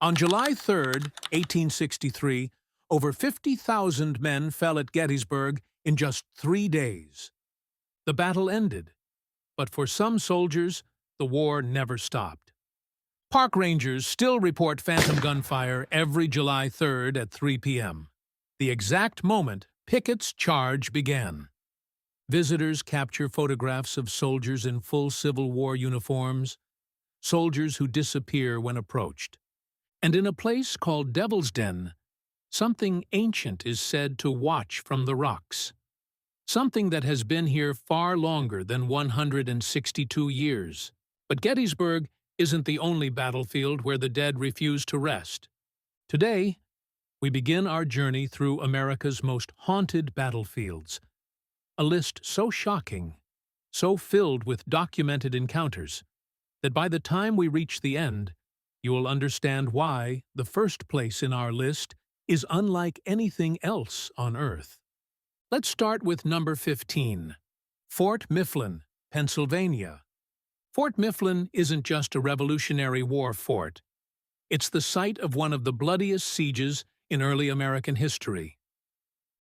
On July 3, 1863, over 50,000 men fell at Gettysburg in just 3 days. The battle ended, but for some soldiers, the war never stopped. Park rangers still report phantom gunfire every July 3rd at 3 p.m., the exact moment Pickett's charge began. Visitors capture photographs of soldiers in full Civil War uniforms, soldiers who disappear when approached. And in a place called Devil's Den, something ancient is said to watch from the rocks. Something that has been here far longer than 162 years. But Gettysburg isn't the only battlefield where the dead refuse to rest. Today, we begin our journey through America's most haunted battlefields. A list so shocking, so filled with documented encounters, that by the time we reach the end, you will understand why the first place in our list is unlike anything else on Earth. Let's start with number 15, Fort Mifflin, Pennsylvania. Fort Mifflin isn't just a Revolutionary War fort. It's the site of one of the bloodiest sieges in early American history.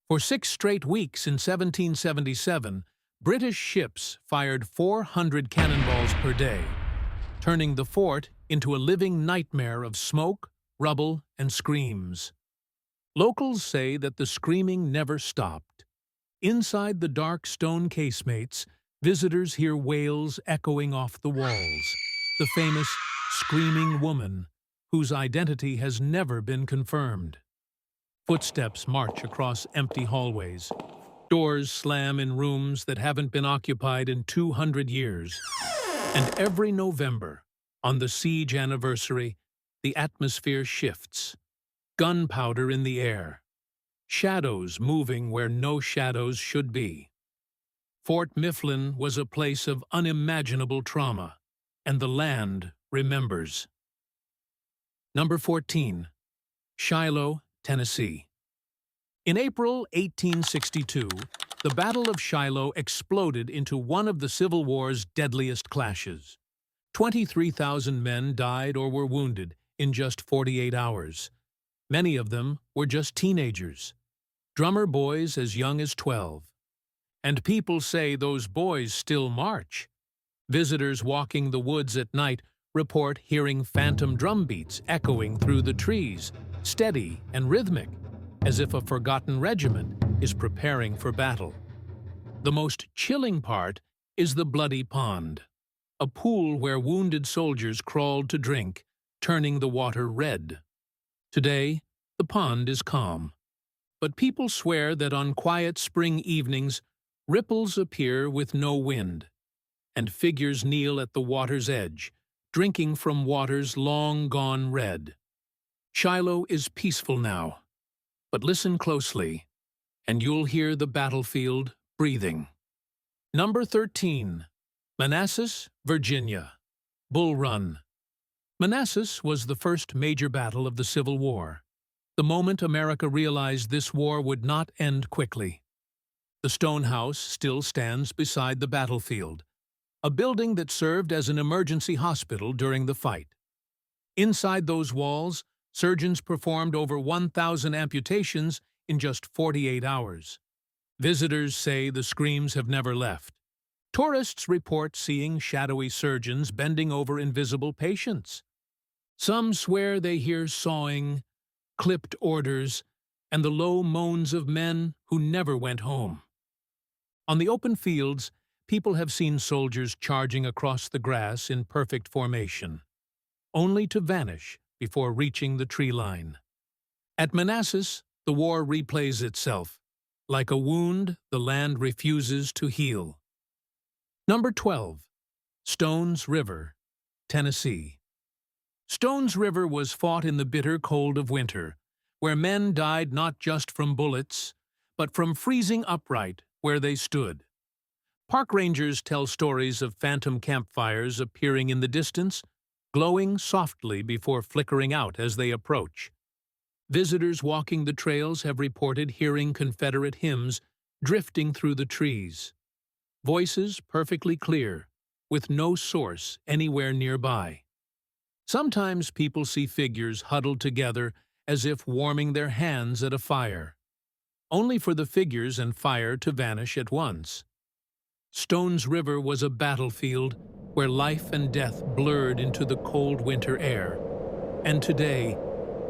For 6 straight weeks in 1777, British ships fired 400 cannonballs per day, turning the fort into a living nightmare of smoke, rubble, and screams. Locals say that the screaming never stopped. Inside the dark stone casemates, visitors hear wails echoing off the walls, the famous screaming woman, whose identity has never been confirmed. Footsteps march across empty hallways. Doors slam in rooms that haven't been occupied in 200 years. And every November, on the siege anniversary, the atmosphere shifts. Gunpowder in the air. Shadows moving where no shadows should be. Fort Mifflin was a place of unimaginable trauma, and the land remembers. Number 14. Shiloh, Tennessee. In April 1862, the Battle of Shiloh exploded into one of the Civil War's deadliest clashes. 23,000 men died or were wounded in just 48 hours. Many of them were just teenagers, drummer boys as young as 12. And people say those boys still march. Visitors walking the woods at night report hearing phantom drum beats echoing through the trees, steady and rhythmic, as if a forgotten regiment is preparing for battle. The most chilling part is the bloody pond, a pool where wounded soldiers crawled to drink, turning the water red. Today, the pond is calm, but people swear that on quiet spring evenings, ripples appear with no wind, and figures kneel at the water's edge, drinking from waters long gone red. Shiloh is peaceful now, but listen closely, and you'll hear the battlefield breathing. Number 13. Manassas, Virginia. Bull Run. Manassas was the first major battle of the Civil War, the moment America realized this war would not end quickly. The stone house still stands beside the battlefield, a building that served as an emergency hospital during the fight. Inside those walls, surgeons performed over 1,000 amputations in just 48 hours. Visitors say the screams have never left. Tourists report seeing shadowy surgeons bending over invisible patients. Some swear they hear sawing, clipped orders, and the low moans of men who never went home. On the open fields, people have seen soldiers charging across the grass in perfect formation, only to vanish before reaching the tree line. At Manassas, the war replays itself. Like a wound, the land refuses to heal. Number 12. Stones River, Tennessee. Stones River was fought in the bitter cold of winter, where men died not just from bullets, but from freezing upright where they stood. Park rangers tell stories of phantom campfires appearing in the distance, glowing softly before flickering out as they approach. Visitors walking the trails have reported hearing Confederate hymns drifting through the trees. Voices perfectly clear, with no source anywhere nearby. Sometimes people see figures huddled together as if warming their hands at a fire, only for the figures and fire to vanish at once. Stones River was a battlefield where life and death blurred into the cold winter air, and today,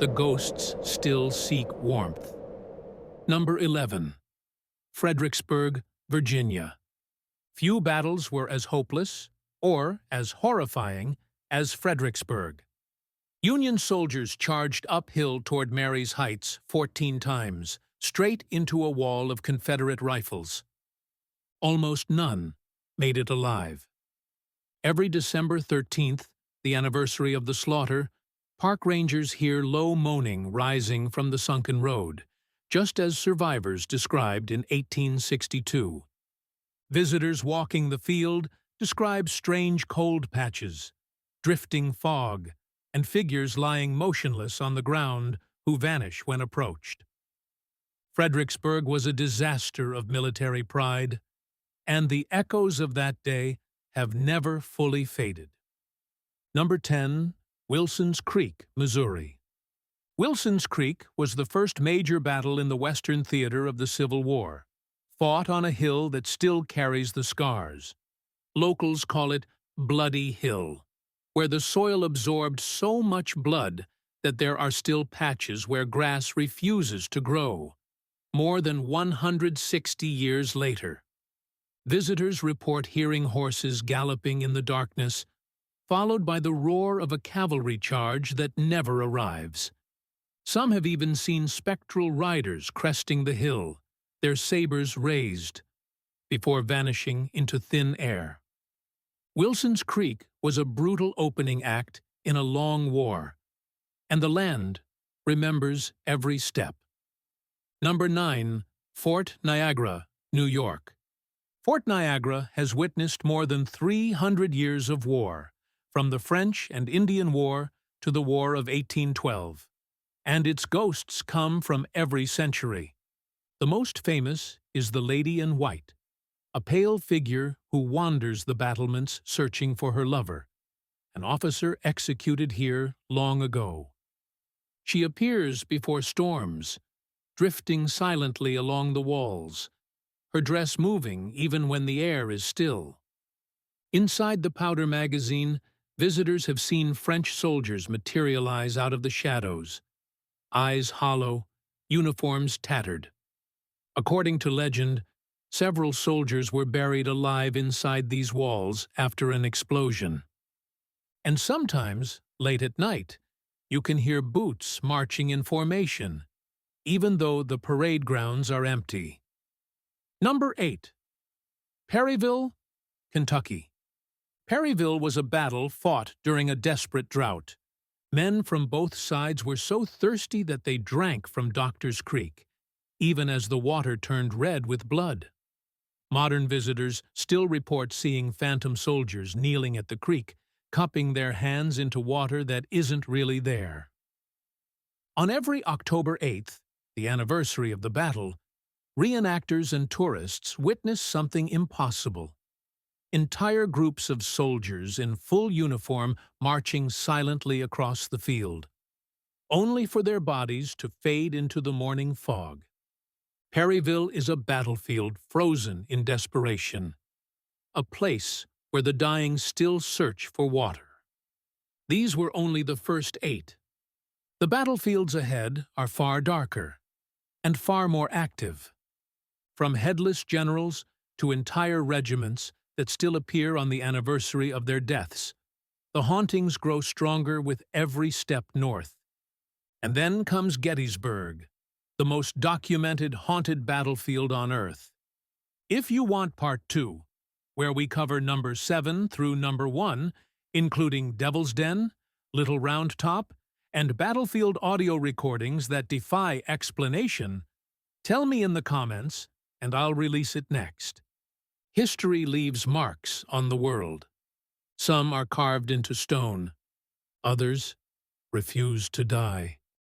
the ghosts still seek warmth. Number 11. Fredericksburg, Virginia. Few battles were as hopeless, or as horrifying, as Fredericksburg. Union soldiers charged uphill toward Mary's Heights 14 times, straight into a wall of Confederate rifles. Almost none made it alive. Every December 13th, the anniversary of the slaughter, park rangers hear low moaning rising from the sunken road, just as survivors described in 1862. Visitors walking the field describe strange cold patches, drifting fog, and figures lying motionless on the ground who vanish when approached. Fredericksburg was a disaster of military pride, and the echoes of that day have never fully faded. Number 10. Wilson's Creek, Missouri. Wilson's Creek was the first major battle in the Western theater of the Civil War, fought on a hill that still carries the scars. Locals call it Bloody Hill, where the soil absorbed so much blood that there are still patches where grass refuses to grow, more than 160 years later. Visitors report hearing horses galloping in the darkness, followed by the roar of a cavalry charge that never arrives. Some have even seen spectral riders cresting the hill, their sabers raised, before vanishing into thin air. Wilson's Creek was a brutal opening act in a long war, and the land remembers every step. Number 9. Fort Niagara, New York. Fort Niagara has witnessed more than 300 years of war, from the French and Indian War to the War of 1812, and its ghosts come from every century. The most famous is the Lady in White, a pale figure who wanders the battlements searching for her lover, an officer executed here long ago. She appears before storms, drifting silently along the walls, her dress moving even when the air is still. Inside the powder magazine, visitors have seen French soldiers materialize out of the shadows, eyes hollow, uniforms tattered. According to legend, several soldiers were buried alive inside these walls after an explosion. And sometimes, late at night, you can hear boots marching in formation, even though the parade grounds are empty. Number 8. Perryville, Kentucky. Perryville was a battle fought during a desperate drought. Men from both sides were so thirsty that they drank from Doctor's Creek, even as the water turned red with blood. Modern visitors still report seeing phantom soldiers kneeling at the creek, cupping their hands into water that isn't really there. On every October 8th, the anniversary of the battle, reenactors and tourists witness something impossible. Entire groups of soldiers in full uniform marching silently across the field, only for their bodies to fade into the morning fog. Perryville is a battlefield frozen in desperation, a place where the dying still search for water. These were only the first 8. The battlefields ahead are far darker and far more active. From headless generals to entire regiments that still appear on the anniversary of their deaths, the hauntings grow stronger with every step north. And then comes Gettysburg, the most documented haunted battlefield on Earth. If you want Part 2, where we cover number 7 through number 1, including Devil's Den, Little Round Top, and battlefield audio recordings that defy explanation, tell me in the comments, and I'll release it next. History leaves marks on the world. Some are carved into stone. Others refuse to die.